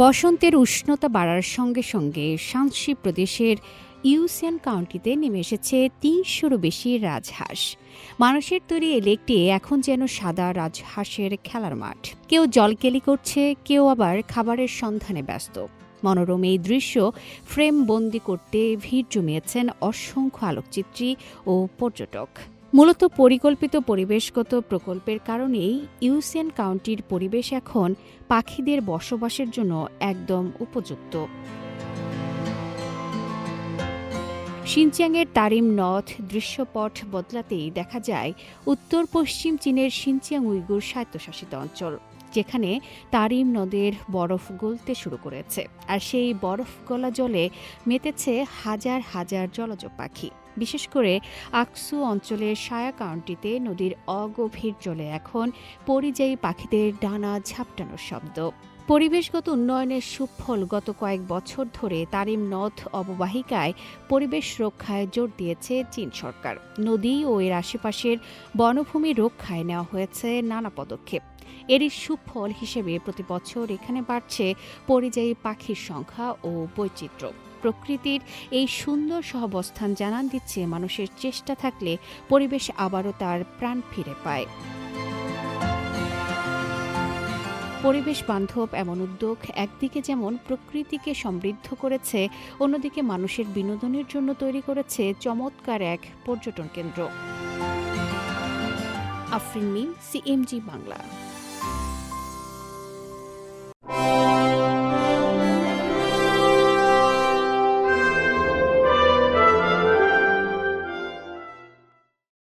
বসন্তের উষ্ণতা বাড়ার সঙ্গে সঙ্গে শানসি প্রদেশের ইউসিয়ান কাউন্টিতে নেমে এসেছে ৩০০-রও বেশি রাজহাঁস। মানুষের তৈরি এই লেকটি এখন যেন সাদা রাজহাঁসের খেলার মাঠ। কেউ জলকেলি করছে, কেউ আবার খাবারের সন্ধানে ব্যস্ত। মনোরম এই দৃশ্য ফ্রেম বন্দি করতে ভিড় জমিয়েছেন অসংখ্য আলোকচিত্রী ও পর্যটক। মূলত পরিকল্পিত পরিবেশগত প্রকল্পের কারণেই ইউসিয়ান কাউন্টির পরিবেশ এখন পাখিদের বসবাসের জন্য একদম উপযুক্ত। শিনচিয়াংয়ের তারিম নথ দৃশ্যপট বদলাতেই দেখা যায় উত্তর পশ্চিম চীনের শিনচিয়াং উইগুর স্বায়ত্তশাসিত অঞ্চল, যেখানে তারিম নদের বরফ গলতে শুরু করেছে। আর সেই বরফ গলা জলে মেতেছে হাজার হাজার জলজ পাখি। বিশেষ করে আকসু অঞ্চলের সায়া কাউন্টিতে নদীর অগভীর জলে এখন পরিযায়ী পাখিদের ডানা ঝাপটানোর শব্দ। পরিবেশগত উন্নয়নের সুফল গত কয়েক বছর ধরে তারিম নদ অববাহিকায় পরিবেশ রক্ষায় জোর দিয়েছে চীন সরকার। নদী ও এর আশেপাশের বনভূমি রক্ষায় নেওয়া হয়েছে নানা পদক্ষেপ। এরই সুফল হিসেবে প্রতি বছর এখানে বাড়ছে পরিযায়ী পাখির সংখ্যা ও বৈচিত্র্য। প্রকৃতির এই সুন্দর সহাবস্থান জানান দিচ্ছে মানুষের চেষ্টা থাকলে পরিবেশ আবারও তার প্রাণ ফিরে পায়। পরিবেশ বান্ধব এমন উদ্যোগ একদিকে যেমন প্রকৃতিকে সমৃদ্ধ করেছে, অন্যদিকে মানুষের বিনোদনের জন্য তৈরি করেছে চমৎকার এক পর্যটন কেন্দ্র। আফরিন মিম, সিএমজি বাংলা।